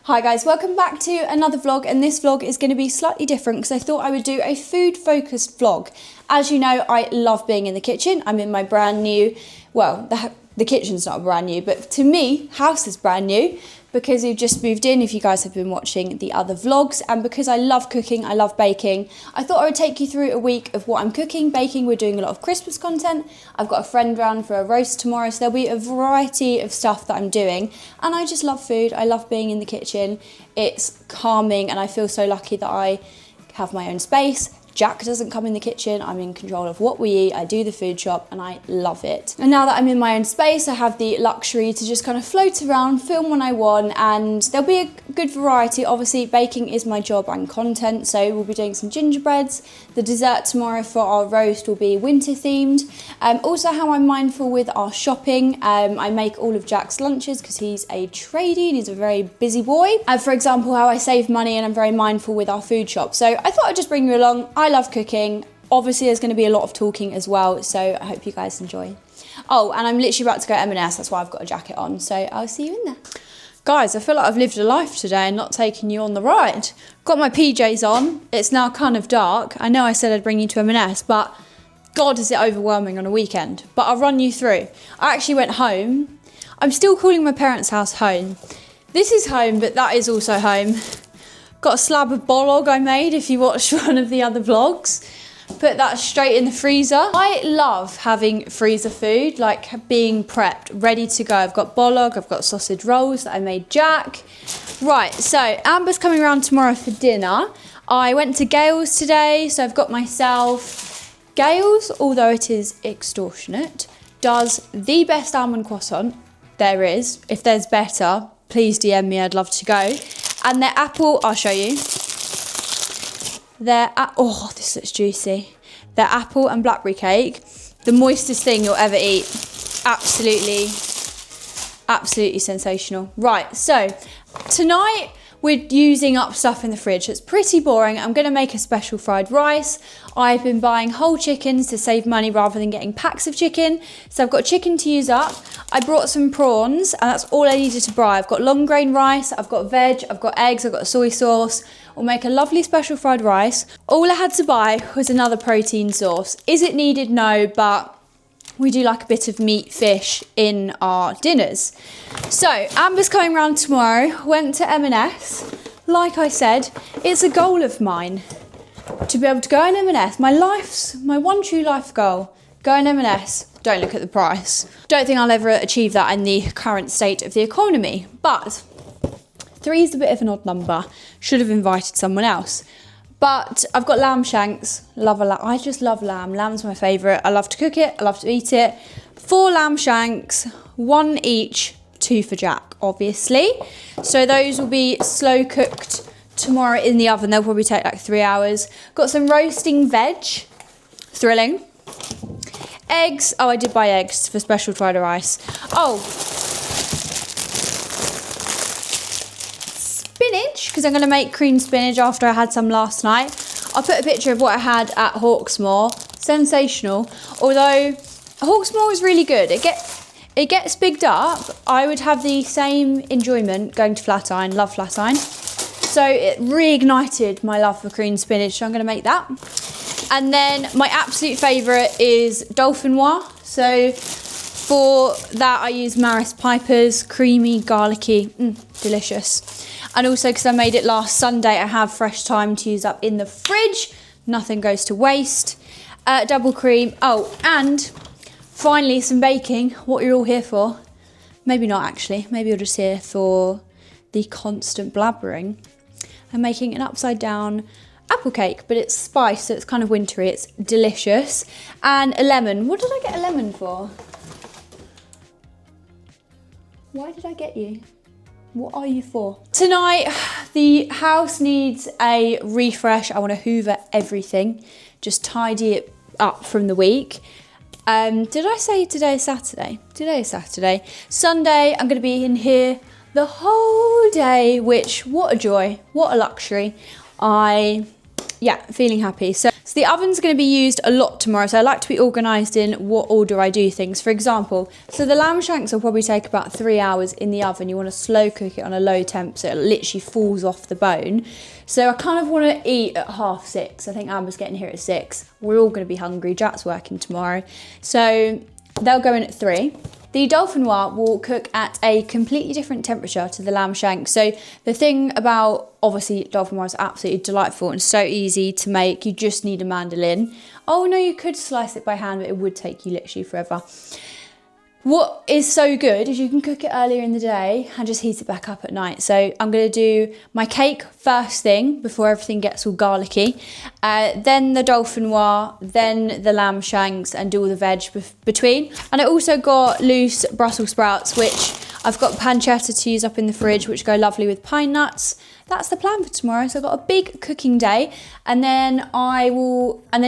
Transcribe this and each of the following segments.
Hi guys, welcome back to another vlog, and this vlog is going to be slightly different because I thought I would do a food focused vlog. As you know, I love being in the kitchen. I'm in my brand new, well, the kitchen's not brand new, but to me, house is brand new because we've just moved in, if you guys have been watching the other vlogs, and because I love cooking, I love baking, I thought I would take you through a week of what I'm cooking, baking. We're doing a lot of Christmas content. I've got a friend round for a roast tomorrow, so there'll be a variety of stuff that I'm doing, and I just love food. I love being in the kitchen. It's calming, and I feel so lucky that I have my own space. Jack doesn't come in the kitchen. I'm in control of what we eat. I do the food shop and I love it. And now that I'm in my own space, I have the luxury to just kind of float around, film when I want, and there'll be a good variety. Obviously, baking is my job and content, so we'll be doing some gingerbreads. The dessert tomorrow for our roast will be winter themed. Also how I'm mindful with our shopping. I make all of Jack's lunches because he's a tradie and he's a very busy boy. For example, how I save money, and I'm very mindful with our food shop. So I thought I'd just bring you along. I love cooking. Obviously, there's going to be a lot of talking as well, so I hope you guys enjoy. Oh, and I'm literally about to go M&S, that's why I've got a jacket on, so I'll see you in there. Guys, I feel like I've lived a life today and not taken you on the ride. Got my PJs on. It's now kind of dark. I know I said I'd bring you to M&S, but God, is it overwhelming on a weekend. But I'll run you through. I actually went home. I'm still calling my parents' house home. This is home, but that is also home. Got a slab of bolog I made, if you watched one of the other vlogs. Put that straight in the freezer. I love having freezer food, like being prepped, ready to go. I've got bolog, I've got sausage rolls that I made Jack. Right, so Amber's coming around tomorrow for dinner. I went to Gales today, so I've got myself. Gales, although it is extortionate, does the best almond croissant there is. If there's better, please DM me, I'd love to go. And their apple, I'll show you. Oh, this looks juicy. Their apple and blackberry cake, the moistest thing you'll ever eat. Absolutely sensational. Right, so tonight we're using up stuff in the fridge. It's pretty boring. I'm gonna make a special fried rice. I've been buying whole chickens to save money rather than getting packs of chicken. So I've got chicken to use up. I brought some prawns, and that's all I needed to buy. I've got long grain rice, I've got veg, I've got eggs, I've got soy sauce. We'll make a lovely special fried rice. All I had to buy was another protein source. Is it needed? No, but we do like a bit of meat, fish in our dinners. So Amber's coming round tomorrow. Went to M&S. Like I said, it's a goal of mine to be able to go in M&S. My one true life goal. Go in M&S. Don't look at the price. Don't think I'll ever achieve that in the current state of the economy. But 3 is a bit of an odd number. Should have invited someone else. But I've got lamb shanks. Love a lamb. I just love lamb. Lamb's my favourite. I love to cook it. I love to eat it. 4 lamb shanks, 1 each, 2 for Jack, obviously. So those will be slow cooked tomorrow in the oven. They'll probably take like 3 hours. Got some roasting veg. Thrilling. Eggs. Oh, I did buy eggs for special fried rice. Oh, spinach, because I'm going to make cream spinach after I had some last night. I'll put a picture of what I had at Hawksmoor. Sensational. Although Hawksmoor is really good. It gets bigged up. I would have the same enjoyment going to Flatiron. Love Flatiron. So it reignited my love for cream spinach. So I'm going to make that. And then my absolute favourite is Dauphinoise. So for that I use Maris Pipers, creamy, garlicky, delicious. And also because I made it last Sunday, I have fresh thyme to use up in the fridge. Nothing goes to waste. Double cream. Oh, and finally some baking. What you're all here for. Maybe not actually. Maybe you're just here for the constant blabbering. I'm making an upside down apple cake, but it's spiced, so it's kind of wintry. It's delicious. And a lemon. What did I get a lemon for? Why did I get you? What are you for? Tonight, the house needs a refresh. I want to hoover everything. Just tidy it up from the week. Did I say today is Saturday? Today is Saturday. Sunday, I'm going to be in here the whole day, which, what a joy. What a luxury. yeah, feeling happy. So the oven's going to be used a lot tomorrow, so I like to be organised in what order I do things. For example, so the lamb shanks will probably take about 3 hours in the oven. You want to slow cook it on a low temp so it literally falls off the bone. So I kind of want to eat at 6:30. I think Amber's getting here at 6. We're all going to be hungry. Jack's working tomorrow. So they'll go in at 3. The dauphinoise will cook at a completely different temperature to the lamb shank. So the thing about, obviously, dauphinoise is absolutely delightful and so easy to make. You just need a mandolin. Oh no, you could slice it by hand, but it would take you literally forever. What is so good is you can cook it earlier in the day and just heat it back up at night. So I'm going to do my cake first thing before everything gets all garlicky. Then the dauphinoise, then the lamb shanks, and do all the veg between. And I also got loose Brussels sprouts, which I've got pancetta to use up in the fridge, which go lovely with pine nuts. That's the plan for tomorrow. So I've got a big cooking day, and then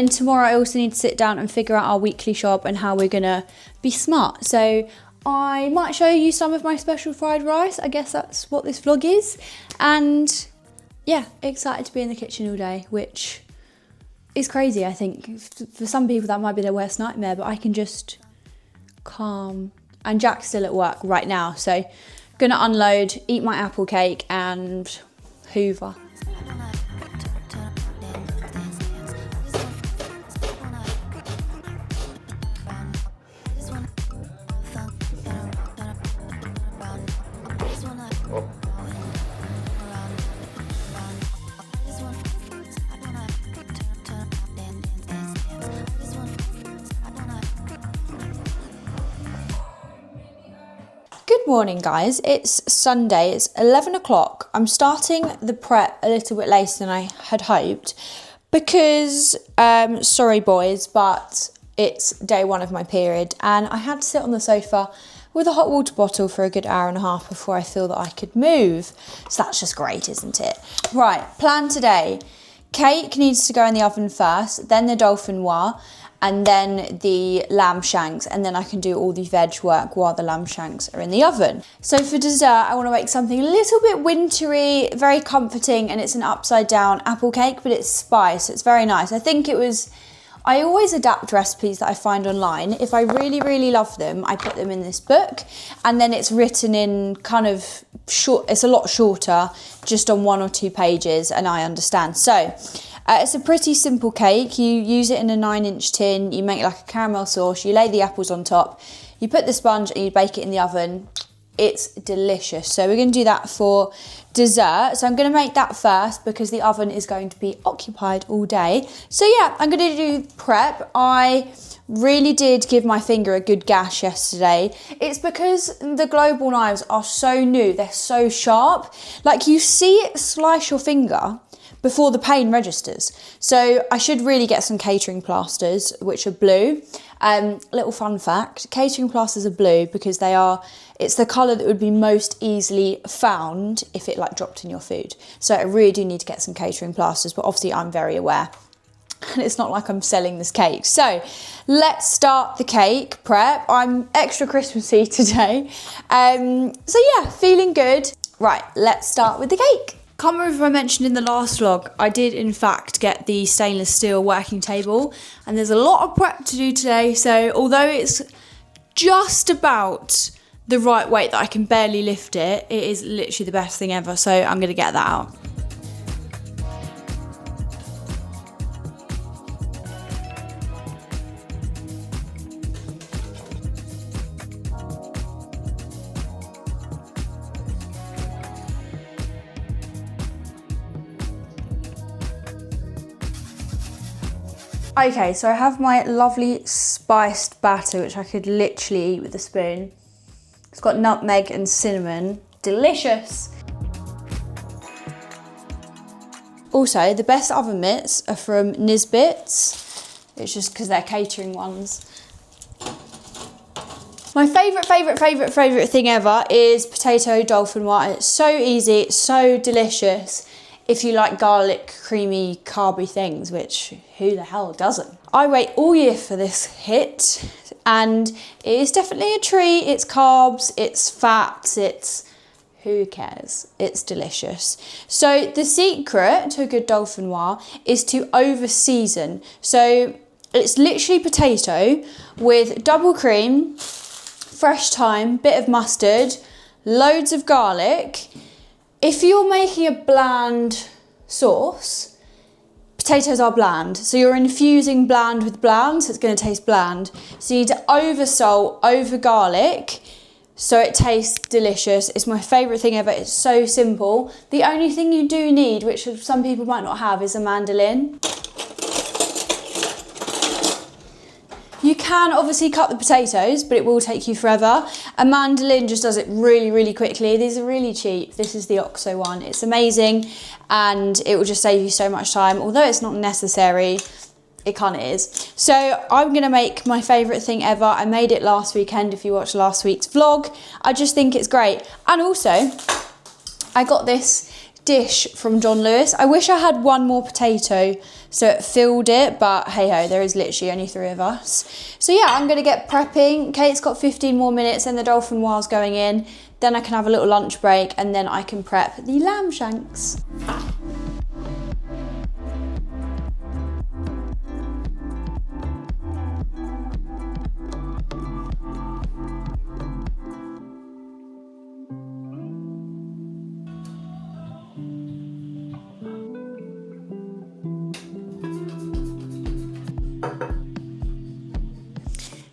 tomorrow I also need to sit down and figure out our weekly shop and how we're gonna be smart. So I might show you some of my special fried rice. I guess that's what this vlog is. And yeah, excited to be in the kitchen all day, which is crazy. I think for some people that might be their worst nightmare, but I can just calm. And Jack's still at work right now, so gonna unload, eat my apple cake and hoover. Good morning guys, it's Sunday, it's 11 o'clock. I'm starting the prep a little bit later than I had hoped because, sorry boys, but it's day 1 of my period and I had to sit on the sofa with a hot water bottle for a good hour and a half before I feel that I could move. So that's just great, isn't it? Right, plan today. Cake needs to go in the oven first, then the dauphinoise, and then the lamb shanks, and then I can do all the veg work while the lamb shanks are in the oven. So for dessert, I want to make something a little bit wintry, very comforting, and it's an upside down apple cake, but it's spiced, it's very nice. I always adapt recipes that I find online. If I really, really love them, I put them in this book, and then it's written in kind of short, it's a lot shorter, just on 1 or 2 pages, and I understand. So, it's a pretty simple cake. You use it in a 9-inch tin, you make like a caramel sauce, you lay the apples on top, you put the sponge and you bake it in the oven. It's delicious. So we're going to do that for dessert. So I'm going to make that first because the oven is going to be occupied all day. So yeah, I'm going to do prep. I really did give my finger a good gash yesterday. It's because the global knives are so new, they're so sharp. Like you see it slice your finger before the pain registers. So I should really get some catering plasters, which are blue. Little fun fact, catering plasters are blue because it's the colour that would be most easily found if it like dropped in your food. So I really do need to get some catering plasters, but obviously I'm very aware. And it's not like I'm selling this cake. So let's start the cake prep. I'm extra Christmassy today. So yeah, feeling good. Right, let's start with the cake. Can't remember if I mentioned in the last vlog, I did in fact get the stainless steel working table, and there's a lot of prep to do today, so although it's just about the right weight that I can barely lift it, it is literally the best thing ever, so I'm going to get that out. Okay, so I have my lovely spiced batter, which I could literally eat with a spoon. It's got nutmeg and cinnamon. Delicious! Also, the best oven mitts are from Nisbets. It's just because they're catering ones. My favourite thing ever is potato dauphinoise. It's so easy, it's so delicious. If you like garlic, creamy, carby things, which who the hell doesn't? I wait all year for this hit, and it is definitely a treat. It's carbs, it's fats, it's who cares? It's delicious. So the secret to a good dauphinoise is to over season. So it's literally potato with double cream, fresh thyme, bit of mustard, loads of garlic. If you're making a bland sauce, potatoes are bland. So you're infusing bland with bland, so it's going to taste bland. So you need to over salt, over garlic, so it tastes delicious. It's my favourite thing ever. It's so simple. The only thing you do need, which some people might not have, is a mandolin. You can obviously cut the potatoes, but it will take you forever. A mandolin just does it really, really quickly. These are really cheap. This is the OXO one. It's amazing and it will just save you so much time. Although it's not necessary, it kind of is. So I'm gonna make my favourite thing ever. I made it last weekend if you watched last week's vlog. I just think it's great. And also, I got this dish from John Lewis. I wish I had one more potato so it filled it, but hey ho, there is literally only 3 of us. So yeah, I'm gonna get prepping. Kate's got 15 more minutes and the dauphinoise going in. Then I can have a little lunch break and then I can prep the lamb shanks.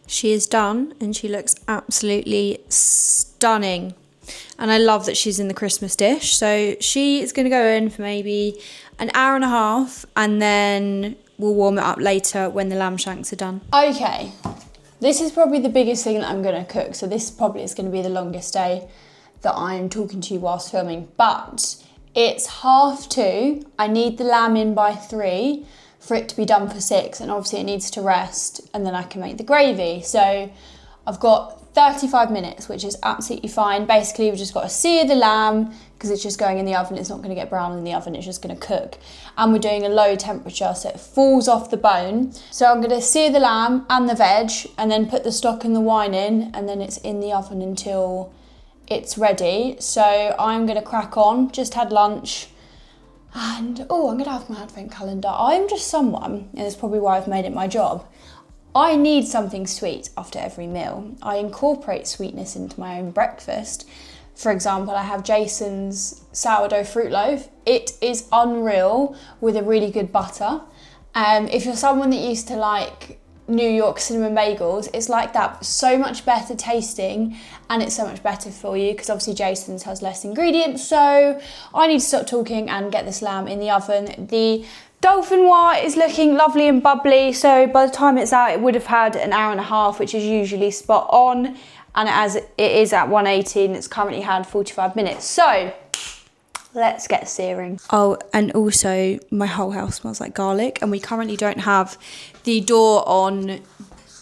She is done and she looks absolutely stunning. And I love that she's in the Christmas dish. So she is going to go in for maybe an hour and a half and then we'll warm it up later when the lamb shanks are done. Okay, this is probably the biggest thing that I'm going to cook. So this probably is going to be the longest day that I'm talking to you whilst filming. But it's 2:30. I need the lamb in by 3. For it to be done for 6, and obviously it needs to rest and then I can make the gravy. So I've got 35 minutes, which is absolutely fine. Basically, we've just got to sear the lamb because it's just going in the oven. It's not going to get brown in the oven, it's just going to cook. And we're doing a low temperature so it falls off the bone. So I'm going to sear the lamb and the veg and then put the stock and the wine in, and then it's in the oven until it's ready. So I'm going to crack on, just had lunch. And, oh, I'm going to have my advent calendar. I'm just someone, and it's probably why I've made it my job, I need something sweet after every meal. I incorporate sweetness into my own breakfast. For example, I have Jason's sourdough fruit loaf. It is unreal with a really good butter. If you're someone that used to like New York cinnamon bagels, it's like that, so much better tasting and it's so much better for you because obviously Jason's has less ingredients. So I need to stop talking and get this lamb in the oven. The dauphinoise is looking lovely and bubbly, so by the time it's out it would have had an hour and a half, which is usually spot on, and as it is at 180 and it's currently had 45 minutes. So let's get searing. Oh, and also my whole house smells like garlic and we currently don't have the door on,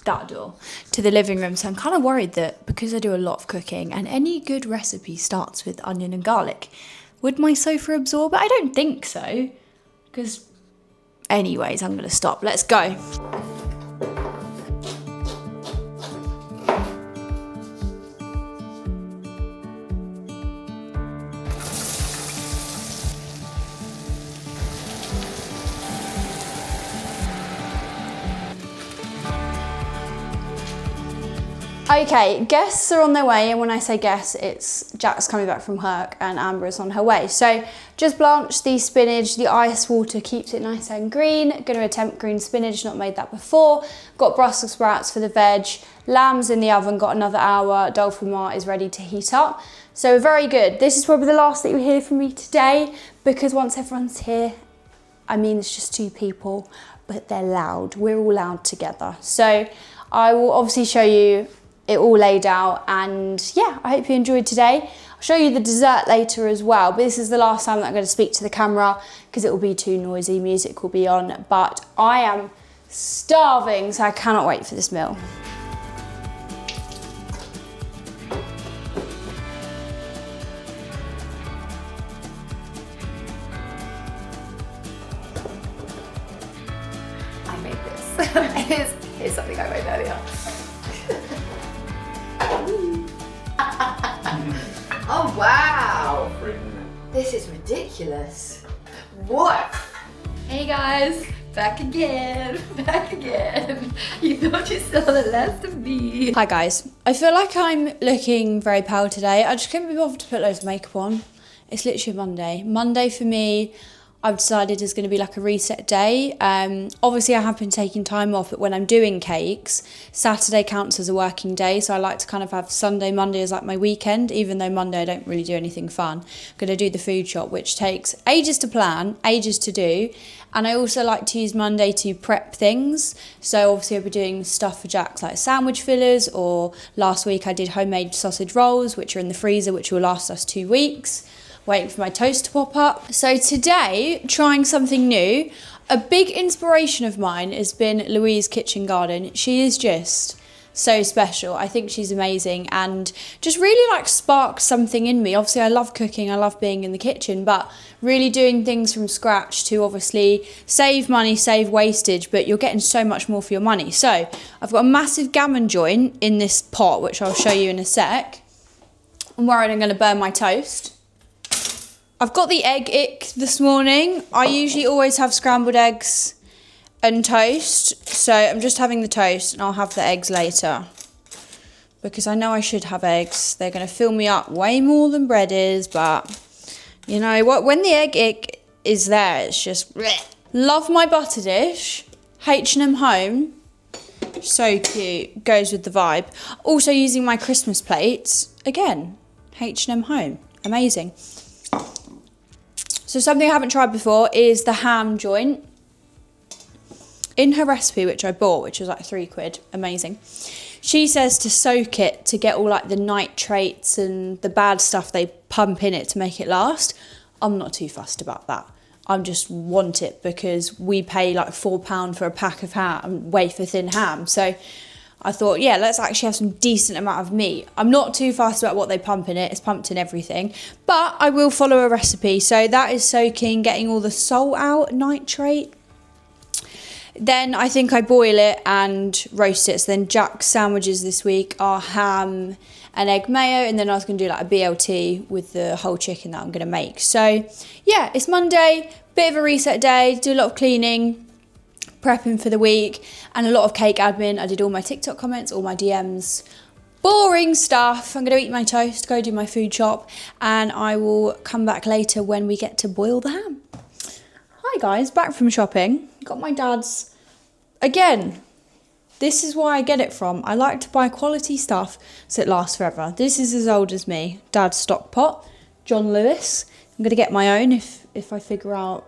that door, to the living room. So I'm kind of worried that because I do a lot of cooking and any good recipe starts with onion and garlic, would my sofa absorb it? I don't think so. Because anyways, I'm going to stop. Let's go. Okay, guests are on their way, and when I say guests, it's Jack's coming back from work and Amber is on her way. So just blanched the spinach, the ice water keeps it nice and green. Gonna attempt green spinach, not made that before. Got Brussels sprouts for the veg, lamb's in the oven, got another hour, dauphinoise is ready to heat up. So very good. This is probably the last that you hear from me today because once everyone's here, I mean it's just 2 people, but they're loud. We're all loud together. So I will obviously show you it all laid out, and yeah, I hope you enjoyed today. I'll show you the dessert later as well, but this is the last time that I'm going to speak to the camera because it will be too noisy, music will be on, but I am starving, so I cannot wait for this meal. I made this. Here's something I made earlier. Oh wow! This is ridiculous. What? Hey guys, back again, back again. You thought you saw the last of me. Hi guys, I feel like I'm looking very pale today. I just couldn't be bothered to put loads of makeup on. It's literally Monday. Monday for me, I've decided is going to be like a reset day. Obviously I have been taking time off, but when I'm doing cakes, Saturday counts as a working day. So I like to kind of have Sunday, Monday as like my weekend, even though Monday I don't really do anything fun. I'm going to do the food shop, which takes ages to plan, ages to do. And I also like to use Monday to prep things. So obviously I'll be doing stuff for Jack's like sandwich fillers, or last week I did homemade sausage rolls, which are in the freezer, which will last us 2 weeks. Waiting for my toast to pop up. So today, trying something new. A big inspiration of mine has been Louise's kitchen garden. She is just so special. I think she's amazing and just really like sparked something in me. Obviously I love cooking, I love being in the kitchen, but really doing things from scratch to obviously save money, save wastage, but you're getting so much more for your money. So I've got a massive gammon joint in this pot, which I'll show you in a sec. I'm worried I'm going to burn my toast. I've got the egg ick this morning. I usually always have scrambled eggs and toast. So I'm just having the toast and I'll have the eggs later. Because I know I should have eggs. They're going to fill me up way more than bread is. But you know what? When the egg ick is there, it's just bleh. Love my butter dish. H&M Home. So cute. Goes with the vibe. Also using my Christmas plates. Again, H&M Home. Amazing. So something I haven't tried before is the ham joint. In her recipe, which I bought, which was like £3, amazing. She says to soak it to get all like the nitrates and the bad stuff they pump in it to make it last. I'm not too fussed about that. I just want it because we pay like £4 for a pack of ham, wafer thin ham. So I thought, yeah, let's actually have some decent amount of meat. I'm not too fussed about what they pump in it. It's pumped in everything. But I will follow a recipe. So that is soaking, getting all the salt out, nitrate. Then I think I boil it and roast it. So then Jack's sandwiches this week are ham and egg mayo. And then I was going to do like a BLT with the whole chicken that I'm going to make. So yeah, it's Monday, bit of a reset day, do a lot of cleaning, prepping for the week, and a lot of cake admin. I did all my TikTok comments, all my DMs, boring stuff. I'm going to eat my toast, go do my food shop, and I will come back later when we get to boil the ham. Hi guys, back from shopping. Got my dad's, again, this is where I get it from. I like to buy quality stuff so it lasts forever. This is as old as me. Dad's stock pot, John Lewis. I'm going to get my own if I figure out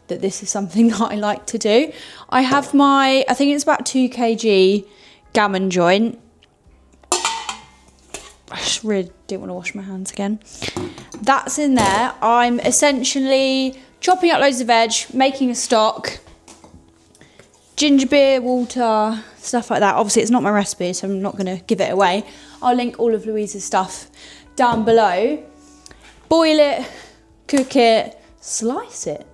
that this is something that I like to do. I have my, I think it's about 2 kg gammon joint. I just really didn't want to wash my hands again. That's in there. I'm essentially chopping up loads of veg, making a stock, ginger beer, water, stuff like that. Obviously it's not my recipe, so I'm not going to give it away. I'll link all of Louise's stuff down below. Boil it, cook it, slice it.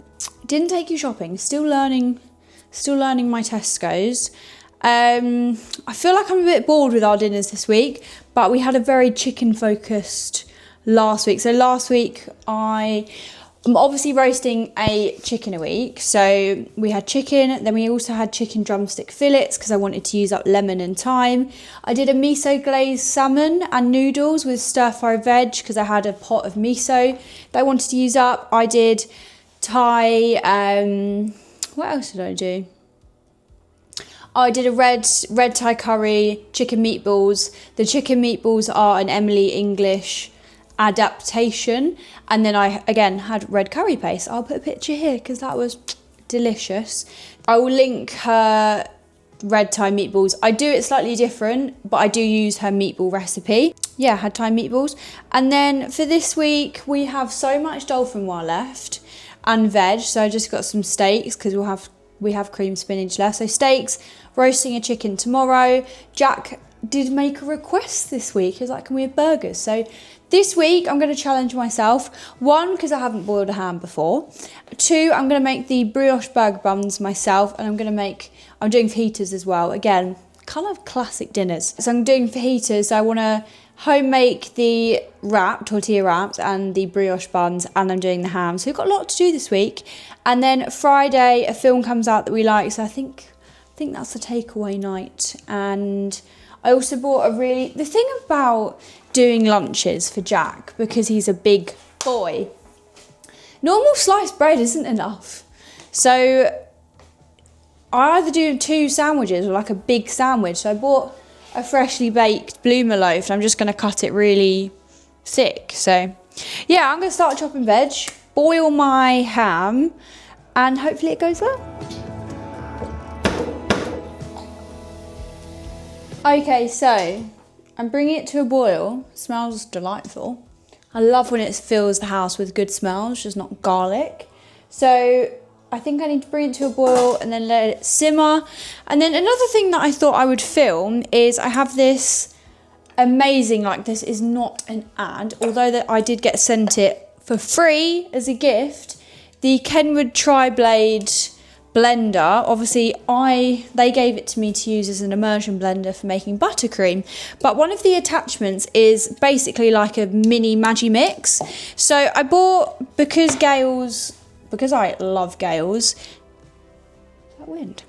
Didn't take you shopping, still learning my Tesco's. I feel like I'm a bit bored with our dinners this week, but we had a very chicken focused last week. So last week I'm obviously roasting a chicken a week. So we had chicken, then we also had chicken drumstick fillets because I wanted to use up lemon and thyme. I did a miso glazed salmon and noodles with stir fry veg because I had a pot of miso that I wanted to use up. I did Thai, what else did I do? Oh, I did a red Thai curry, chicken meatballs. The chicken meatballs are an Emily English adaptation. And then I, again, had red curry paste. I'll put a picture here because that was delicious. I will link her red Thai meatballs. I do it slightly different, but I do use her meatball recipe. Yeah, I had Thai meatballs. And then for this week, we have so much dauphinoise left. And veg, so I just got some steaks because we have cream spinach left. So steaks, roasting a chicken tomorrow. Jack did make a request this week. He was like, can we have burgers? So this week I'm going to challenge myself. 1, because I haven't boiled a ham before. 2, I'm going to make the brioche burger buns myself, and I'm doing fajitas as well. Again, kind of classic dinners. So I'm doing fajitas. So I want to home make the tortilla wraps and the brioche buns, and I'm doing the ham. So we've got a lot to do this week. And then Friday, a film comes out that we like. So I think that's the takeaway night. And I also bought the thing about doing lunches for Jack, because he's a big boy, normal sliced bread isn't enough. So I either do 2 sandwiches or like a big sandwich. So I bought a freshly baked bloomer loaf, and I'm just going to cut it really thick. So yeah, I'm going to start chopping veg, boil my ham, and hopefully it goes well. Okay, so I'm bringing it to a boil. It smells delightful. I love when it fills the house with good smells, just not garlic. So I think I need to bring it to a boil and then let it simmer. And then another thing that I thought I would film is I have this amazing, like, this is not an ad, although that I did get sent it for free as a gift, the Kenwood Tri-Blade blender. Obviously they gave it to me to use as an immersion blender for making buttercream, but one of the attachments is basically like a mini Maggi mix. So I bought, because I love Gales. Is that wind?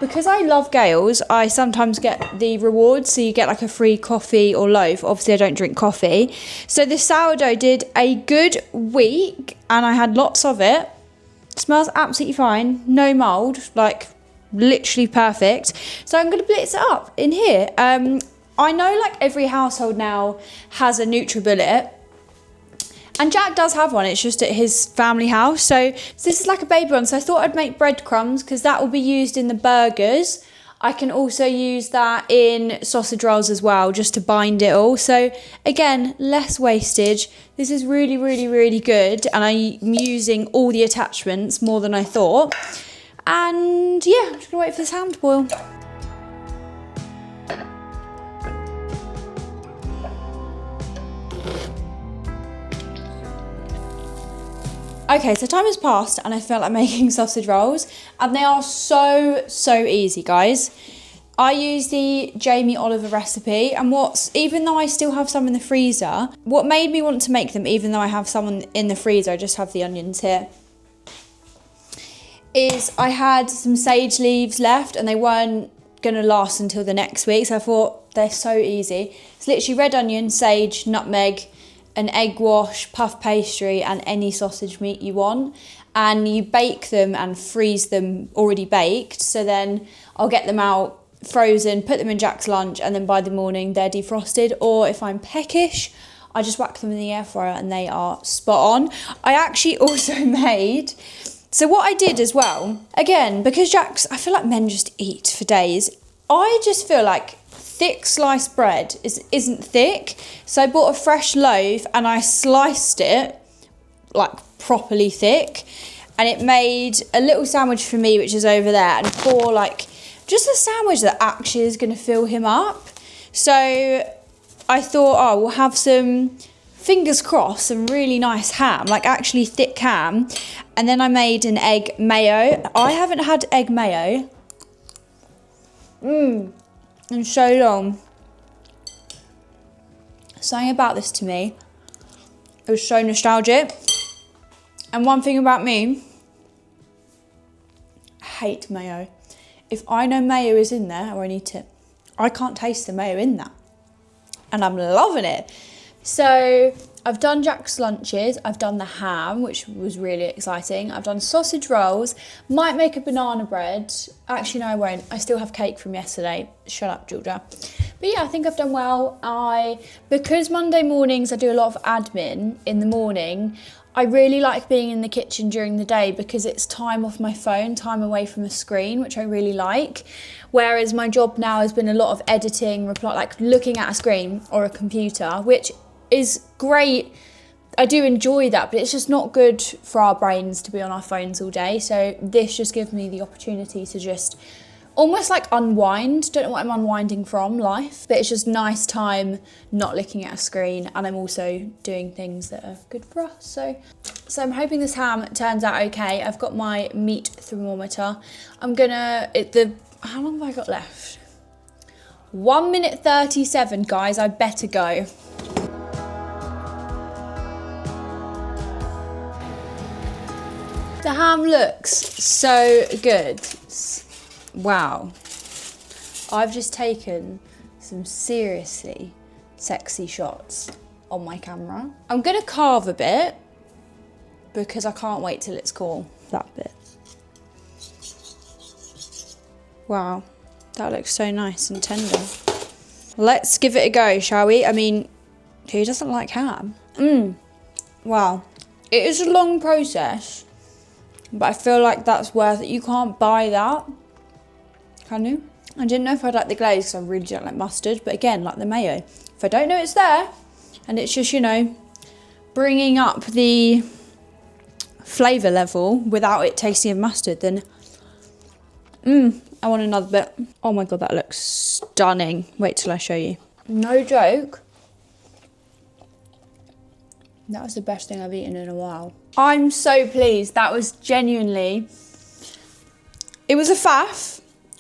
Because I love Gales, I sometimes get the rewards, so you get like a free coffee or loaf. Obviously I don't drink coffee. So the sourdough did a good week and I had lots of it. Smells absolutely fine, no mould, like literally perfect. So I'm gonna blitz it up in here. I know like every household now has a NutriBullet, and Jack does have one, it's just at his family house. So this is like a baby one. So I thought I'd make breadcrumbs, because that will be used in the burgers. I can also use that in sausage rolls as well, just to bind it all. So again, less wastage. This is really, really, really good. And I'm using all the attachments more than I thought. And yeah, I'm just gonna wait for this ham to boil. Okay, so time has passed and I felt like making sausage rolls, and they are so easy, guys. I use the Jamie Oliver recipe, and even though I still have some in the freezer, what made me want to make them, even though I have some in the freezer, I just have the onions here, is I had some sage leaves left and they weren't gonna last until the next week, so I thought they're so easy. It's literally red onion, sage, nutmeg, an egg wash, puff pastry, and any sausage meat you want, and you bake them and freeze them already baked. So then I'll get them out frozen, put them in Jack's lunch, and then by the morning they're defrosted. Or if I'm peckish, I just whack them in the air fryer and they are spot on. I actually also made, so what I did as well, again, because I feel like men just eat for days, I just feel like thick sliced bread isn't thick. So I bought a fresh loaf and I sliced it like properly thick, and it made a little sandwich for me, which is over there, and for like just a sandwich that actually is going to fill him up. So I thought, oh, we'll have some, fingers crossed, some really nice ham, like actually thick ham. And then I made an egg mayo. I haven't had egg mayo in so long. Something about this to me, it was so nostalgic. And one thing about me, I hate mayo. If I know mayo is in there, I won't eat it. I can't taste the mayo in that. And I'm loving it. So I've done Jack's lunches, I've done the ham, which was really exciting. I've done sausage rolls, might make a banana bread. Actually, no, I won't. I still have cake from yesterday. Shut up, Georgia. But yeah, I think I've done well. Because Monday mornings I do a lot of admin in the morning, I really like being in the kitchen during the day because it's time off my phone, time away from a screen, which I really like. Whereas my job now has been a lot of editing, like looking at a screen or a computer, which is great. I do enjoy that, but it's just not good for our brains to be on our phones all day. So this just gives me the opportunity to just almost like unwind. Don't know what I'm unwinding from, life, but it's just nice time not looking at a screen, and I'm also doing things that are good for us. So I'm hoping this ham turns out okay. I've got my meat thermometer. How long have I got left? 1 minute 37, guys. I better go. The ham looks so good. Wow. I've just taken some seriously sexy shots on my camera. I'm gonna carve a bit because I can't wait till it's cool. That bit. Wow, that looks so nice and tender. Let's give it a go, shall we? I mean, who doesn't like ham? Wow. It is a long process, but I feel like that's worth it. You can't buy that, can you? I didn't know if I'd like the glaze because I really don't like mustard, but again, like the mayo. If I don't know it's there, and it's just, you know, bringing up the flavour level without it tasting of mustard, then I want another bit. Oh my God, that looks stunning. Wait till I show you. No joke. That was the best thing I've eaten in a while. I'm so pleased. That was genuinely, it was a faff.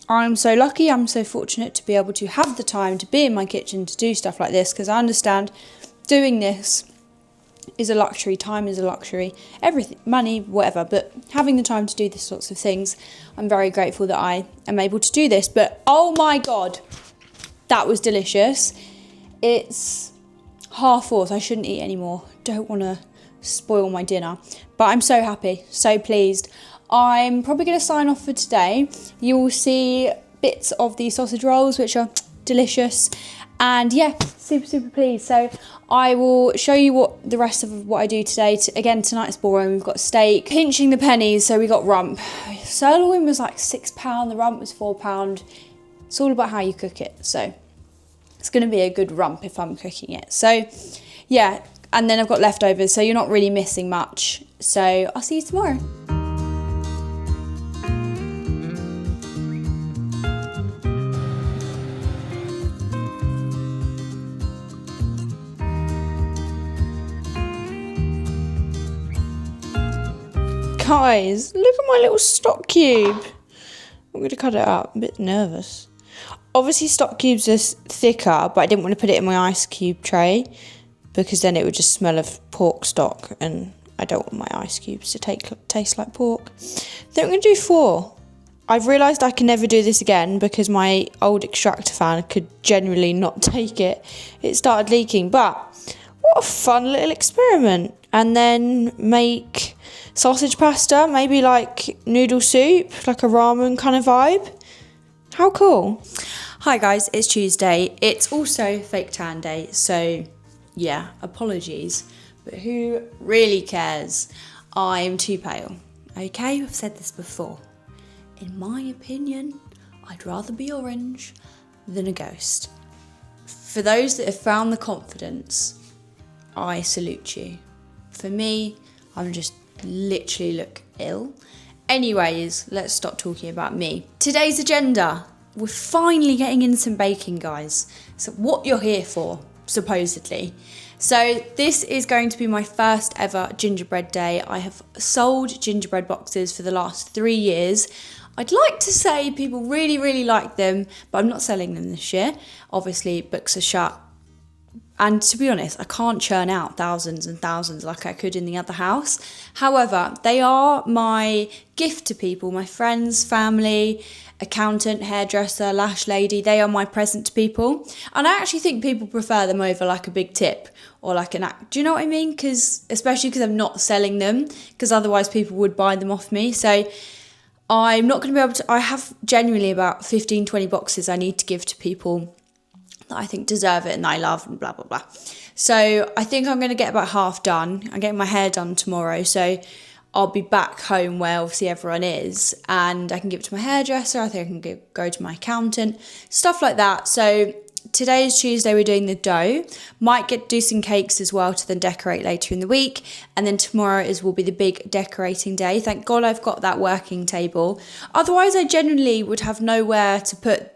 I'm so lucky, I'm so fortunate to be able to have the time to be in my kitchen to do stuff like this, because I understand doing this is a luxury, time is a luxury, everything, money, whatever, but having the time to do these sorts of things, I'm very grateful that I am able to do this. But oh my God, that was delicious. It's 4:30, so I shouldn't eat anymore. Don't want to spoil my dinner, but I'm so happy, so pleased. I'm probably going to sign off for today. You will see bits of the sausage rolls, which are delicious. And yeah, super pleased. So I will show you what the rest of what I do today. Again, tonight's boring. We've got steak, pinching the pennies. So we got rump. Sirloin was like £6. The rump was £4. It's all about how you cook it. So it's going to be a good rump if I'm cooking it. So yeah, and then I've got leftovers. So you're not really missing much. So I'll see you tomorrow. Guys, look at my little stock cube. I'm going to cut it up. I'm a bit nervous. Obviously, stock cubes are thicker, but I didn't want to put it in my ice cube tray because then it would just smell of pork stock, and I don't want my ice cubes to taste like pork. Then I'm going to do 4. I've realised I can never do this again because my old extractor fan could generally not take it. It started leaking, but what a fun little experiment. And then make sausage pasta, maybe like noodle soup, like a ramen kind of vibe. How cool. Hi guys, it's Tuesday. It's also fake tan day, so yeah, apologies. But who really cares? I'm too pale. Okay, I've said this before. In my opinion, I'd rather be orange than a ghost. For those that have found the confidence, I salute you. For me, I'm just literally look ill. Anyways, let's stop talking about me. Today's agenda. We're finally getting in some baking, guys. So what you're here for, supposedly. So this is going to be my first ever gingerbread day. I have sold gingerbread boxes for the last 3 years. I'd like to say people really like them, but I'm not selling them this year. Obviously, books are shut. And to be honest, I can't churn out thousands and thousands like I could in the other house. However, they are my gift to people, my friends, family, accountant, hairdresser, lash lady. They are my present to people. And I actually think people prefer them over like a big tip or like an act. Do you know what I mean? Especially because I'm not selling them, because otherwise people would buy them off me. So I'm not going to be able to, I have genuinely about 15, 20 boxes I need to give to people that I think deserve it and that I love and blah, blah, blah. So I think I'm going to get about half done. I'm getting my hair done tomorrow. So I'll be back home where obviously everyone is, and I can give it to my hairdresser. I think I can go to my accountant, stuff like that. So today is Tuesday, we're doing the dough. Might do some cakes as well to then decorate later in the week. And then tomorrow will be the big decorating day. Thank God I've got that working table. Otherwise, I genuinely would have nowhere to put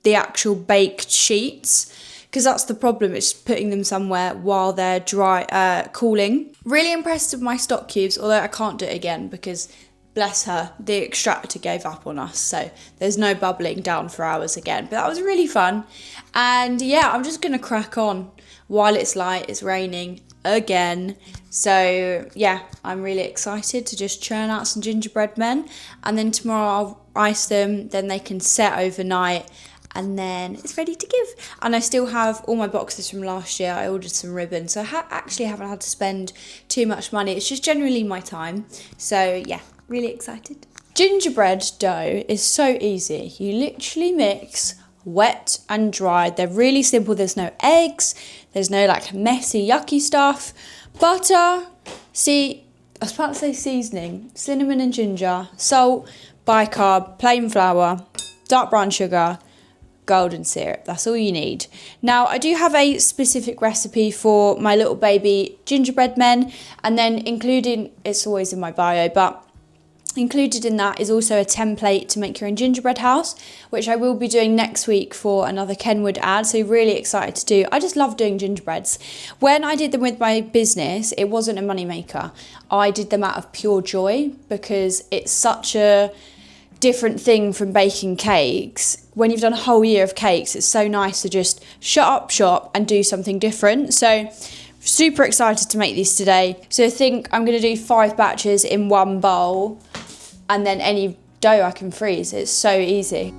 the actual baked sheets, because that's the problem. It's putting them somewhere while they're cooling. Really impressed with my stock cubes, although I can't do it again because bless her, the extractor gave up on us, so there's no bubbling down for hours again. But that was really fun. And yeah, I'm just going to crack on while it's light. It's raining again. So yeah, I'm really excited to just churn out some gingerbread men. And then tomorrow I'll ice them, then they can set overnight. And then it's ready to give. And I still have all my boxes from last year. I ordered some ribbon. So I actually haven't had to spend too much money. It's just generally my time. So yeah, really excited. Gingerbread dough is so easy. You literally mix wet and dry. They're really simple. There's no eggs. There's no like messy, yucky stuff. Butter. See, I was about to say seasoning. Cinnamon and ginger. Salt, bicarb, plain flour, dark brown sugar, golden syrup. That's all you need. Now, I do have a specific recipe for my little baby gingerbread men, and then including, it's always in my bio, but included in that is also a template to make your own gingerbread house, which I will be doing next week for another Kenwood ad. So really excited to do. I just love doing gingerbreads. When I did them with my business, it wasn't a moneymaker. I did them out of pure joy because it's such a different thing from baking cakes. When you've done a whole year of cakes, it's so nice to just shut up shop and do something different. So super excited to make these today. So I think I'm going to do 5 batches in one bowl, and then any dough I can freeze. It's so easy.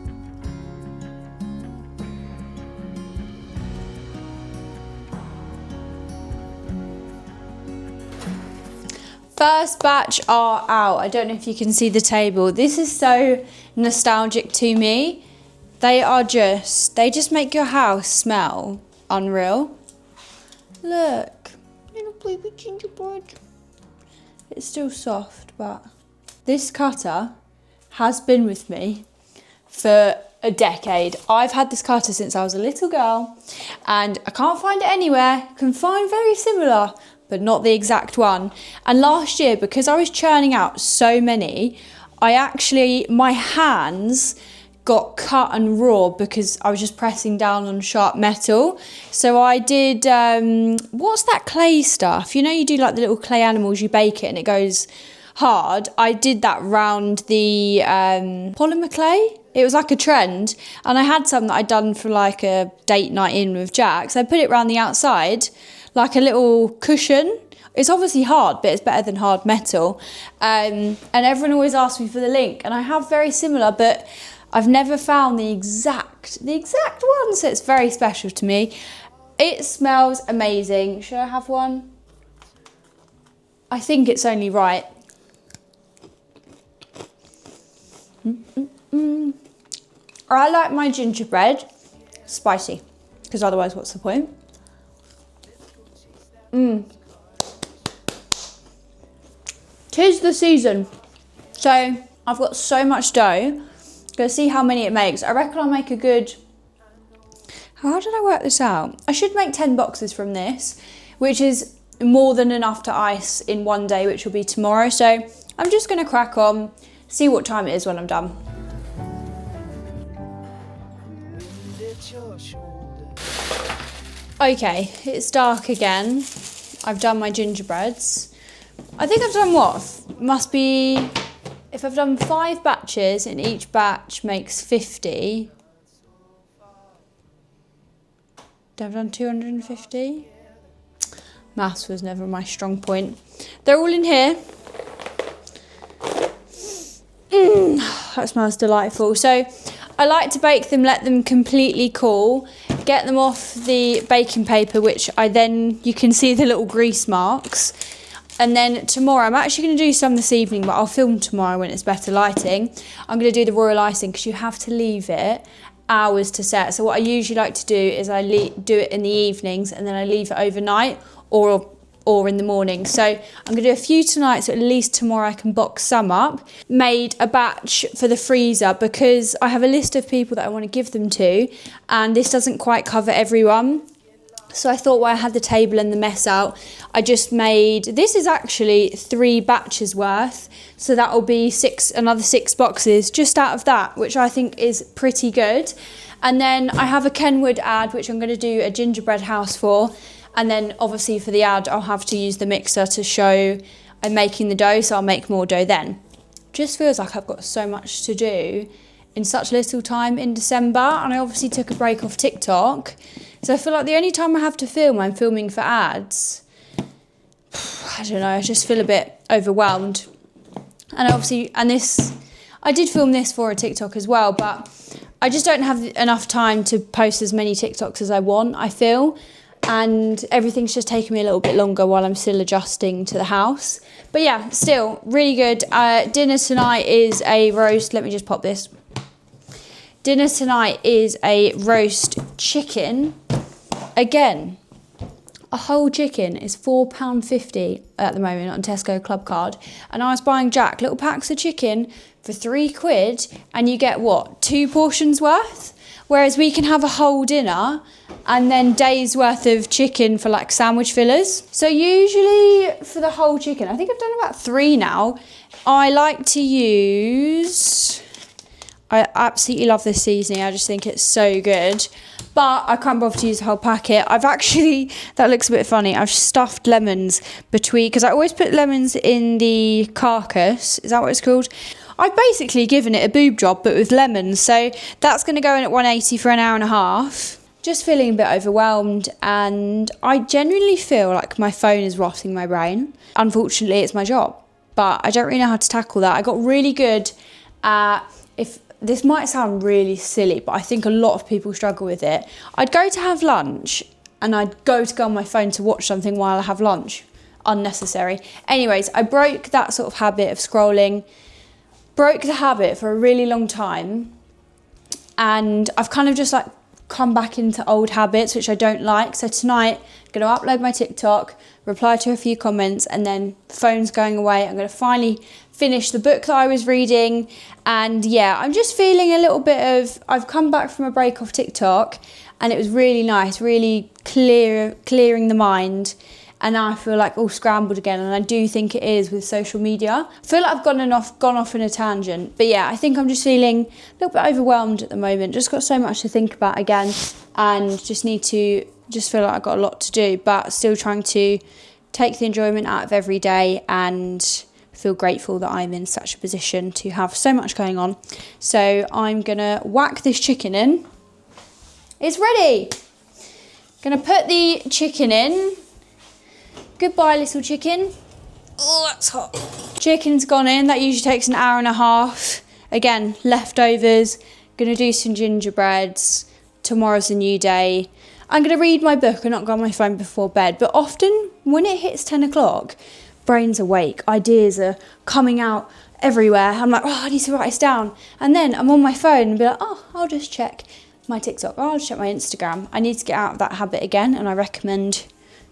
First batch are out. I don't know if you can see the table. This is so nostalgic to me. They just make your house smell unreal. Look, little baby gingerbread. It's still soft, but this cutter has been with me for a decade. I've had this cutter since I was a little girl, and I can't find it anywhere. I can find very similar, but not the exact one. And last year, because I was churning out so many, my hands got cut and raw because I was just pressing down on sharp metal. So I did, what's that clay stuff? You know, you do like the little clay animals, you bake it and it goes hard. I did that round the polymer clay. It was like a trend, and I had some that I'd done for like a date night in with Jack. So I put it around the outside like a little cushion. It's obviously hard, but it's better than hard metal. And everyone always asks me for the link, and I have very similar, but I've never found the exact one, so it's very special to me. It smells amazing. Should I have one? I think it's only right. I like my gingerbread spicy, because otherwise what's the point? Tis the season. So I've got so much dough. Gonna see how many it makes. I reckon I'll make a good, how did I work this out? I should make 10 boxes from this, which is more than enough to ice in one day, which will be tomorrow. So I'm just gonna crack on, see what time it is when I'm done. Okay, it's dark again. I've done my gingerbreads. I think I've done what? Must be, if I've done 5 batches and each batch makes 50. Have I done 250? Maths was never my strong point. They're all in here. That smells delightful. So I like to bake them, let them completely cool, get them off the baking paper, which you can see the little grease marks. And then tomorrow, I'm actually going to do some this evening, but I'll film tomorrow when it's better lighting. I'm going to do the royal icing because you have to leave it hours to set. So what I usually like to do is I do it in the evenings, and then I leave it overnight or in the morning. So I'm going to do a few tonight, so at least tomorrow I can box some up. Made a batch for the freezer because I have a list of people that I want to give them to, and this doesn't quite cover everyone. So I thought while I had the table and the mess out, I just made, this is actually 3 batches worth. So that will be another 6 boxes just out of that, which I think is pretty good. And then I have a Kenwood ad, which I'm going to do a gingerbread house for. And then obviously for the ad, I'll have to use the mixer to show I'm making the dough, so I'll make more dough then. just feels like I've got so much to do in such little time in December. And I obviously took a break off TikTok. So I feel like the only time I have to film, I'm filming for ads. I don't know, I just feel a bit overwhelmed. And I did film this for a TikTok as well, but I just don't have enough time to post as many TikToks as I want, I feel. And everything's just taking me a little bit longer while I'm still adjusting to the house. But yeah, still really good. Dinner tonight is a roast. Let me just pop this. Dinner tonight is a roast chicken. Again, a whole chicken is £4.50 at the moment on Tesco Club Card. And I was buying Jack little packs of chicken for £3 and you get what, 2 portions worth? Whereas we can have a whole dinner and then days worth of chicken for like sandwich fillers. So usually for the whole chicken, I think I've done about 3 now. I like to use, I absolutely love this seasoning. I just think it's so good. But I can't bother to use the whole packet. I've actually, that looks a bit funny, I've stuffed lemons between, because I always put lemons in the carcass. Is that what it's called? I've basically given it a boob job, but with lemons. So that's going to go in at 180 for an hour and a half. Just feeling a bit overwhelmed, and I genuinely feel like my phone is rotting my brain. Unfortunately, it's my job, but I don't really know how to tackle that. I got really good at, if this might sound really silly, but I think a lot of people struggle with it. I'd go to have lunch and I'd go on my phone to watch something while I have lunch. Unnecessary. Anyways, I broke that sort of habit of scrolling. Broke the habit for a really long time, and I've kind of just like come back into old habits, which I don't like. So tonight, I'm going to upload my TikTok, reply to a few comments, and then the phone's going away. I'm going to finally finish the book that I was reading. And yeah, I'm just feeling a little bit of, I've come back from a break off TikTok and it was really nice, really clearing the mind. And now I feel like all scrambled again, and I do think it is with social media. I feel like I've gone off in a tangent. But yeah, I think I'm just feeling a little bit overwhelmed at the moment. Just got so much to think about again, and just feel like I've got a lot to do, but still trying to take the enjoyment out of every day and feel grateful that I'm in such a position to have so much going on. So I'm gonna whack this chicken in. It's ready. Gonna put the chicken in. Goodbye, little chicken. Oh, that's hot. Chicken's gone in. That usually takes an hour and a half. Again, leftovers. Gonna do some gingerbreads. Tomorrow's a new day. I'm gonna read my book and not go on my phone before bed. But often, when it hits 10 o'clock, brain's awake. Ideas are coming out everywhere. I'm like, oh, I need to write this down. And then I'm on my phone and be like, oh, I'll just check my TikTok. Oh, I'll check my Instagram. I need to get out of that habit again, and I recommend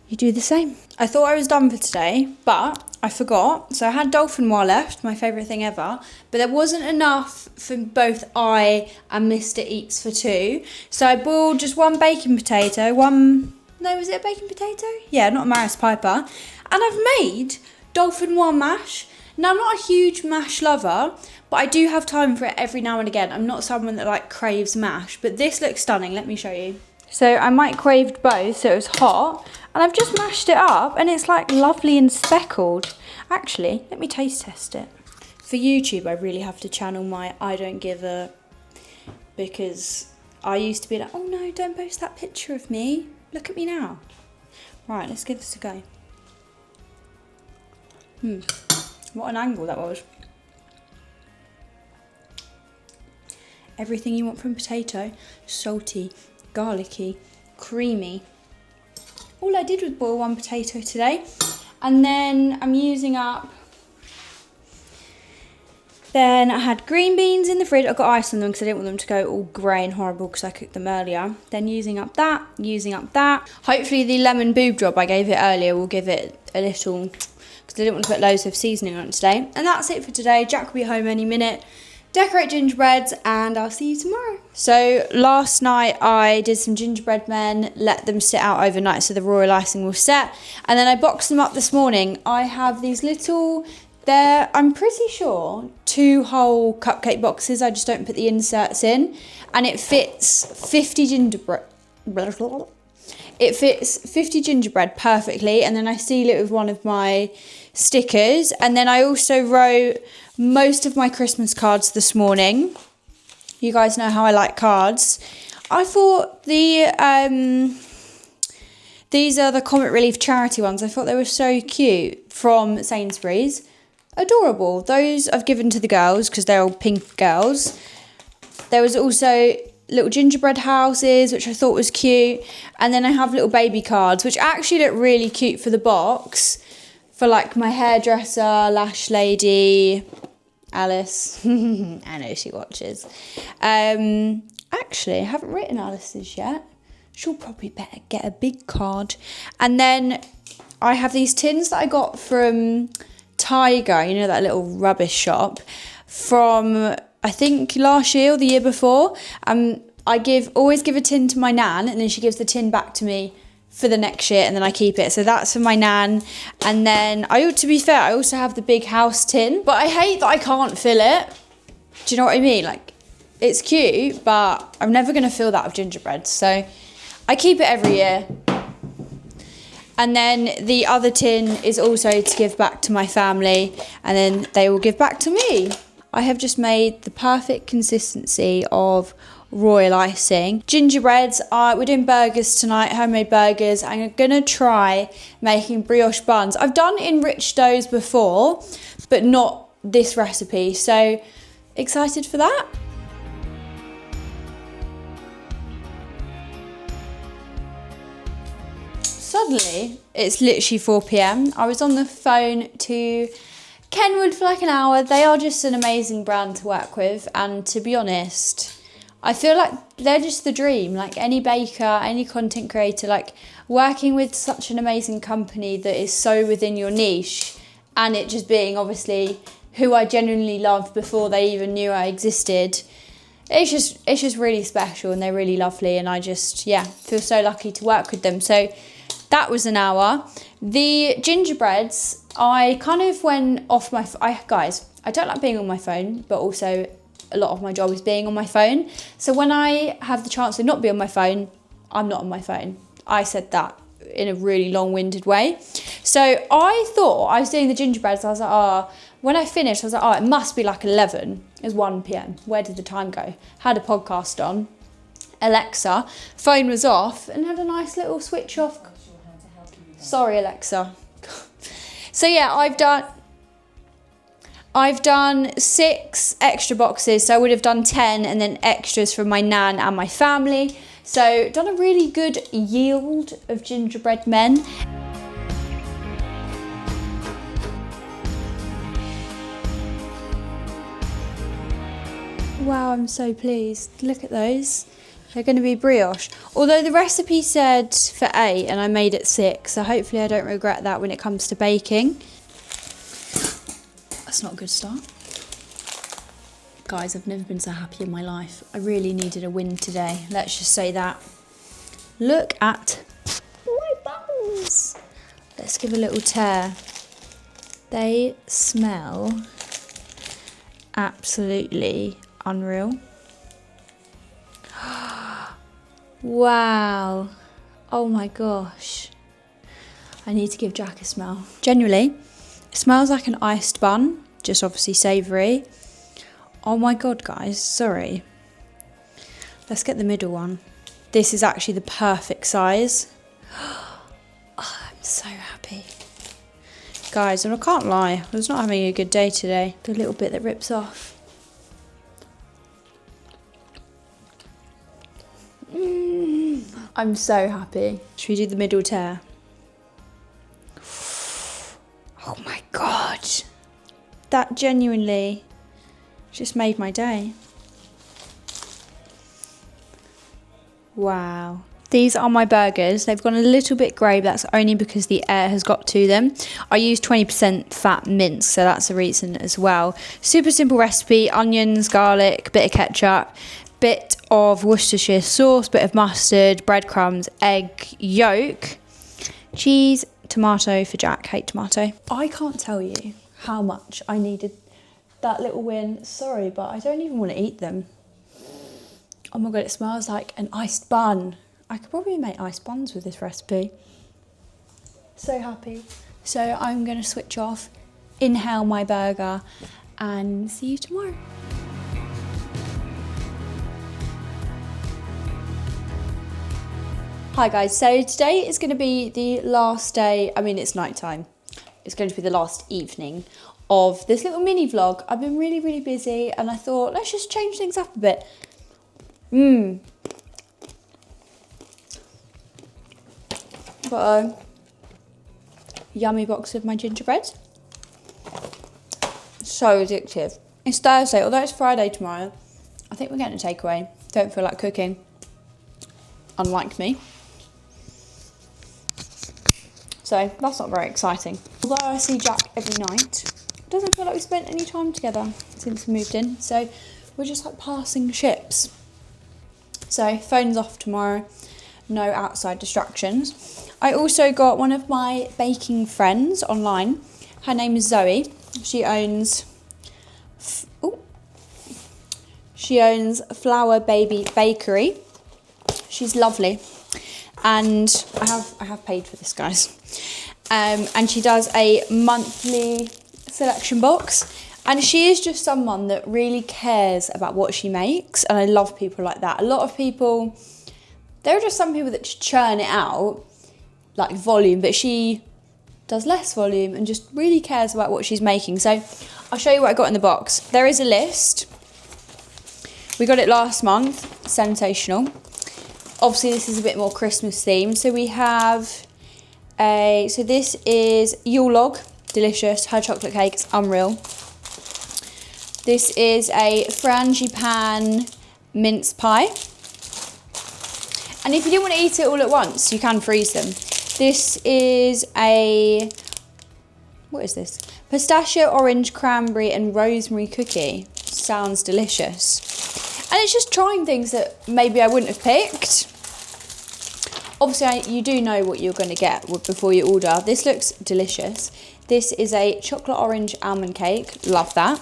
you do the same. I thought I was done for today, but I forgot. So I had Dolphin Noir left, my favourite thing ever, but there wasn't enough for both I and Mr. Eats for 2. So I boiled just 1 baking potato, was it a baking potato? Yeah, not a Maris Piper. And I've made Dolphin Noir mash. Now, I'm not a huge mash lover, but I do have time for it every now and again. I'm not someone that like craves mash, but this looks stunning. Let me show you. So I microwaved both, so it was hot. And I've just mashed it up and it's like lovely and speckled. Actually, let me taste test it. For YouTube, I really have to channel my I don't give a, because I used to be like, oh no, don't post that picture of me. Look at me now. Right, let's give this a go. What an angle that was. Everything you want from potato. Salty, garlicky, creamy. All I did was boil 1 potato today, and then I'm using up, then I had green beans in the fridge. I got ice on them because I didn't want them to go all grey and horrible because I cooked them earlier. Then using up that. Hopefully the lemon boob job I gave it earlier will give it a little, because I didn't want to put loads of seasoning on it today. And that's it for today. Jack will be home any minute. Decorate gingerbreads, and I'll see you tomorrow. So last night I did some gingerbread men, let them sit out overnight so the royal icing will set, and then I boxed them up this morning. I have these little, I'm pretty sure 2 whole cupcake boxes. I just don't put the inserts in, and it fits 50 gingerbread. It fits 50 gingerbread perfectly, and then I seal it with one of my stickers. And then I also wrote most of my Christmas cards this morning. You guys know how I like cards. I thought these are the Comic Relief charity ones. I thought they were so cute from Sainsbury's. Adorable. Those I've given to the girls because they're all pink girls. There was also little gingerbread houses, which I thought was cute. And then I have little baby cards, which actually look really cute for the box. For like my hairdresser, lash lady, Alice. I know she watches. Actually, I haven't written Alice's yet. She'll probably better get a big card. And then I have these tins that I got from Tiger, you know, that little rubbish shop, from I think last year or the year before. I always give a tin to my nan, and then she gives the tin back to me for the next year, and then I keep it. So that's for my nan. And then to be fair, I also have the big house tin, but I hate that I can't fill it. Do you know what I mean? Like, it's cute, but I'm never going to fill that with gingerbread. So I keep it every year. And then the other tin is also to give back to my family, and then they will give back to me. I have just made the perfect consistency of royal icing. Gingerbreads, we're doing burgers tonight, homemade burgers. I'm gonna try making brioche buns. I've done enriched doughs before, but not this recipe. So excited for that. Suddenly, it's literally 4 p.m. I was on the phone to Kenwood for like an hour. They are just an amazing brand to work with, and to be honest, I feel like they're just the dream. Like any baker, any content creator, like working with such an amazing company that is so within your niche, and it just being obviously who I genuinely loved before they even knew I existed. It's just really special, and they're really lovely, and I just, yeah, feel so lucky to work with them. So that was an hour. The gingerbreads, I kind of went off my... Guys, I don't like being on my phone, but also a lot of my job is being on my phone. So when I have the chance to not be on my phone, I'm not on my phone. I said that in a really long-winded way. So I thought I was doing the gingerbreads. I was like, when I finished, I was like, it must be like 11. It was 1 p.m. Where did the time go? Had a podcast on. Alexa, phone was off, and had a nice little switch off. Sorry, Alexa. So yeah, I've done 6 extra boxes. So I would have done 10, and then extras from my nan and my family. So done a really good yield of gingerbread men. Wow, I'm so pleased. Look at those. They're going to be brioche. Although the recipe said for 8 and I made it 6, so hopefully I don't regret that when it comes to baking. That's not a good start. Guys, I've never been so happy in my life. I really needed a win today. Let's just say that. Look at my buns. Let's give a little tear. They smell absolutely unreal. Wow. Oh my gosh. I need to give Jack a smell. Genuinely, it smells like an iced bun, just obviously savoury. Oh my god, guys, sorry. Let's get the middle one. This is actually the perfect size. Oh, I'm so happy. Guys, and I can't lie, I was not having a good day today. The little bit that rips off. I'm so happy. Should we do the middle tear? Oh my god. That genuinely just made my day. Wow. These are my burgers. They've gone a little bit grey, but that's only because the air has got to them. I used 20% fat mince, so that's a reason as well. Super simple recipe: onions, garlic, bit of ketchup, bit of Worcestershire sauce, bit of mustard, breadcrumbs, egg yolk, cheese, tomato for Jack. Hate tomato. I can't tell you how much I needed that little win. Sorry, but I don't even want to eat them. Oh my god, it smells like an iced bun. I could probably make iced buns with this recipe. So happy. So I'm going to switch off, inhale my burger, and see you tomorrow. Hi guys, so today is going to be the last day, I mean it's night time, it's going to be the last evening of this little mini vlog. I've been really busy and I thought let's just change things up a bit. Got a yummy box of my gingerbread. So addictive. It's Thursday, although it's Friday tomorrow. I think we're getting a takeaway. Don't feel like cooking, unlike me. So that's not very exciting. Although I see Jack every night, it doesn't feel like we spent any time together since we moved in. So we're just like passing ships. So phone's off tomorrow, no outside distractions. I also got one of my baking friends online. Her name is Zoe. She owns Flower Baby Bakery. She's lovely. And I have paid for this, guys. And she does a monthly selection box. And she is just someone that really cares about what she makes. And I love people like that. A lot of people, there are just some people that just churn it out, like volume, but she does less volume and just really cares about what she's making. So I'll show you what I got in the box. There is a list. We got it last month, sensational. Obviously this is a bit more Christmas themed. So we have so this is Yule log, delicious. Her chocolate cake is unreal. This is a frangipan mince pie. And if you didn't want to eat it all at once, you can freeze them. This is what is this? Pistachio, orange, cranberry and rosemary cookie. Sounds delicious. And it's just trying things that maybe I wouldn't have picked. Obviously, you do know what you're going to get before you order. This looks delicious. This is a chocolate orange almond cake. Love that.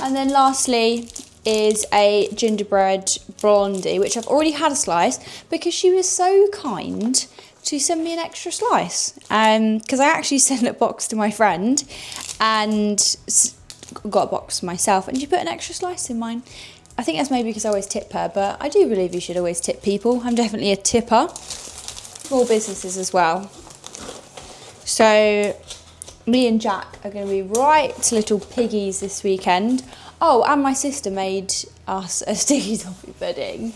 And then lastly is a gingerbread blondie, which I've already had a slice because she was so kind to send me an extra slice. Because I actually sent a box to my friend and got a box for myself, and she put an extra slice in mine. I think that's maybe because I always tip her, but I do believe you should always tip people. I'm definitely a tipper. Small businesses as well. So me and Jack are going to be right little piggies this weekend. Oh, and my sister made us a sticky toffee pudding.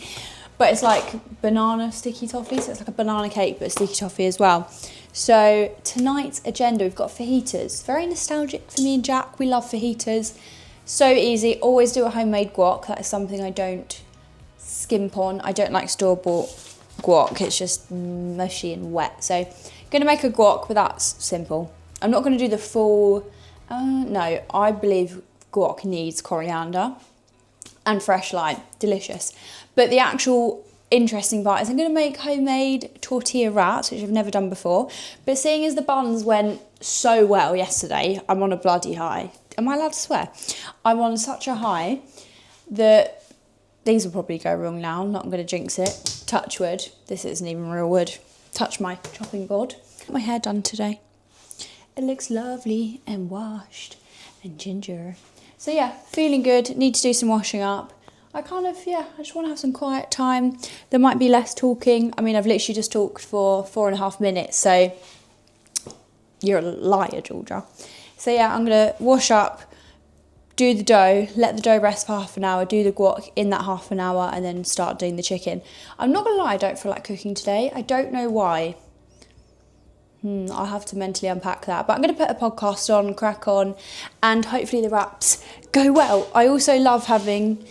But it's like banana sticky toffee, so it's like a banana cake but a sticky toffee as well. So tonight's agenda, we've got fajitas. Very nostalgic for me and Jack. We love fajitas. So easy. Always do a homemade guac. That is something I don't skimp on. I don't like store-bought guac. It's just mushy and wet. So going to make a guac, but that's simple. I'm not going to do the full... no, I believe guac needs coriander and fresh lime. Delicious. But the actual interesting part is I'm going to make homemade tortilla wraps, which I've never done before. But seeing as the buns went so well yesterday, I'm on a bloody high. Am I allowed to swear? I'm on such a high that these will probably go wrong now. I'm not going to jinx it. Touch wood. This isn't even real wood. Touch my chopping board. Got my hair done today. It looks lovely and washed and ginger. So yeah, feeling good. Need to do some washing up. I just want to have some quiet time. There might be less talking. I mean, I've literally just talked for 4.5 minutes, so you're a liar, Georgia. So yeah, I'm going to wash up, do the dough, let the dough rest for half an hour, do the guac in that half an hour, and then start doing the chicken. I'm not going to lie, I don't feel like cooking today. I don't know why. I'll have to mentally unpack that. But I'm going to put a podcast on, crack on, and hopefully the wraps go well. I also love having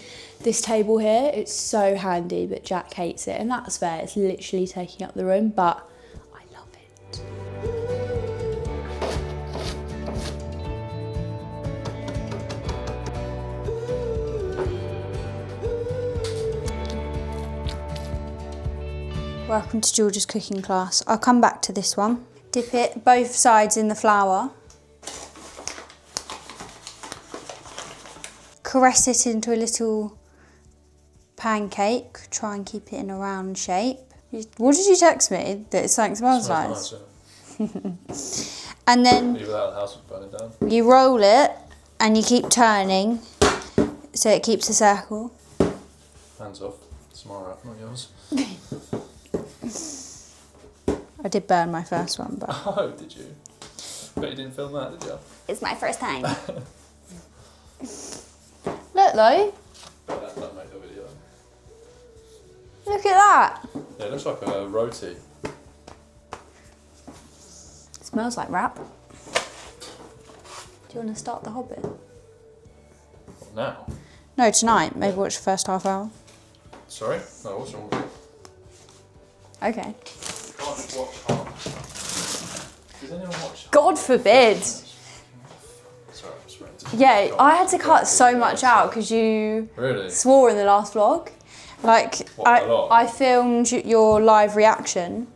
this table here. It's so handy, but Jack hates it, and that's fair. It's literally taking up the room, but I love it. Welcome to Georgia's cooking class. I'll come back to this one. Dip it both sides in the flour. Caress it into a little pancake. Try and keep it in a round shape. What did you text me? That something smells nice. And then Leave it out, the house was burning down. you roll it and you keep turning so it keeps a circle. Hands off. It's my wrap, not yours. I did burn my first one, but Oh, did you? Bet you didn't film that, did you? it's my first time. Look though, That made the video. look at that. Yeah, it looks like a roti. It smells like wrap. Do you want to start The Hobbit? What, now? No, tonight. Maybe watch the first half hour. Sorry? No, what's wrong with you? Okay. Can't watch half. Does anyone watch? God forbid. Sorry, I'm swearing. Yeah, I had to cut so much out because you Really? swore in the last vlog. Like, What, a lot? I filmed your live reaction,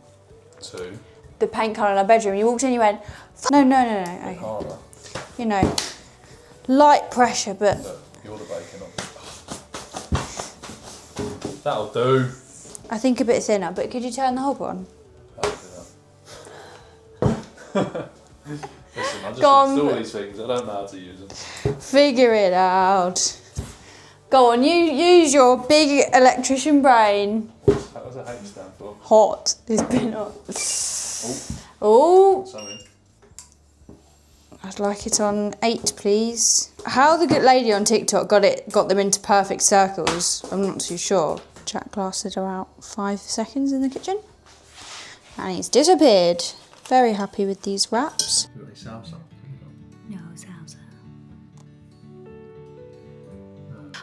Two. the paint colour in our bedroom. You walked in, you went, no. Okay. Harder. You know, light pressure, but Look, you're the bacon. That'll do. I think a bit thinner. But could you turn the hob on? That'll do that. Listen, I just Go on. install these things. I don't know how to use them. Figure it out. Go on, you use your big electrician brain. What does a H stand for? Hot. It's been hot. Oh, Oh, something. I'd like it on 8, please. How the good lady on TikTok got them into perfect circles, I'm not too sure. Jack lasted about 5 seconds in the kitchen. And he's disappeared. Very happy with these wraps. You got any salsa? No salsa.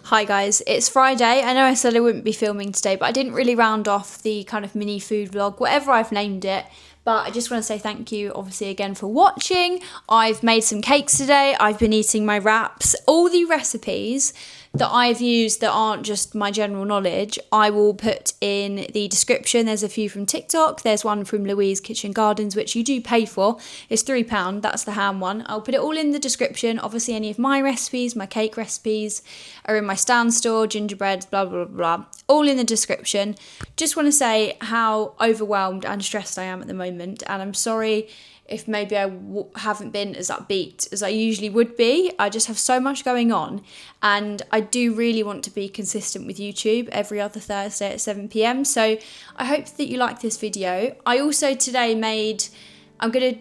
Hi guys, it's Friday. I know I said I wouldn't be filming today, but I didn't really round off the kind of mini food vlog, whatever I've named it. But I just want to say thank you, obviously, again for watching. I've made some cakes today. I've been eating my wraps. All the recipes that I've used that aren't just my general knowledge, I will put in the description. There's a few from TikTok. There's one from Louise Kitchen Gardens, which you do pay for. It's £3. That's the ham one. I'll put it all in the description. Obviously, any of my recipes, my cake recipes are in my stand store, gingerbread, blah, blah, blah. All in the description. Just want to say how overwhelmed and stressed I am at the moment. And I'm sorry if maybe I haven't been as upbeat as I usually would be. I just have so much going on, and I do really want to be consistent with YouTube every other Thursday at 7 PM. So I hope that you like this video. I also today I'm going to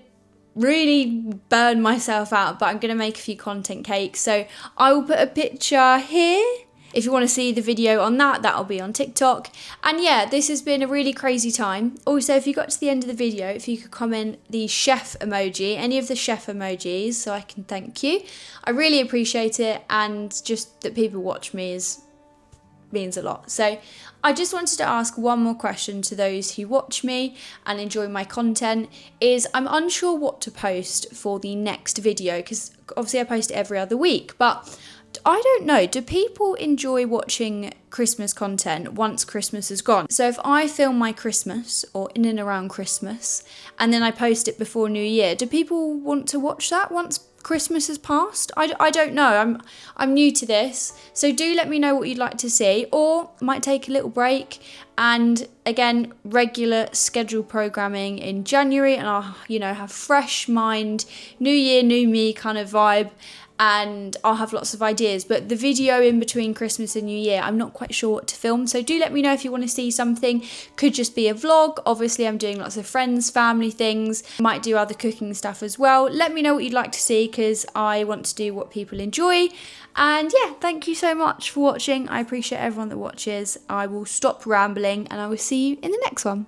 really burn myself out, but I'm going to make a few content cakes. So I will put a picture here. If you want to see the video on that, that'll be on TikTok. And yeah, this has been a really crazy time. Also, if you got to the end of the video, if you could comment the chef emoji, any of the chef emojis, so I can thank you. I really appreciate it, and just that people watch me means a lot. So I just wanted to ask one more question to those who watch me and enjoy my content. I'm unsure what to post for the next video, because obviously I post it every other week, but I don't know, do people enjoy watching Christmas content once Christmas is gone? So if I film my Christmas or in and around Christmas and then I post it before New Year, do people want to watch that once Christmas has passed? I don't know, I'm new to this, so do let me know what you'd like to see, or might take a little break and again regular scheduled programming in January, and I'll have fresh mind, new year, new me kind of vibe, and I'll have lots of ideas. But the video in between Christmas and New Year, I'm not quite sure what to film, so do let me know if you want to see something. Could just be a vlog. Obviously I'm doing lots of friends, family things, might do other cooking stuff as well. Let me know what you'd like to see, because I want to do what people enjoy. And yeah, thank you so much for watching. I appreciate everyone that watches. I will stop rambling and I will see you in the next one.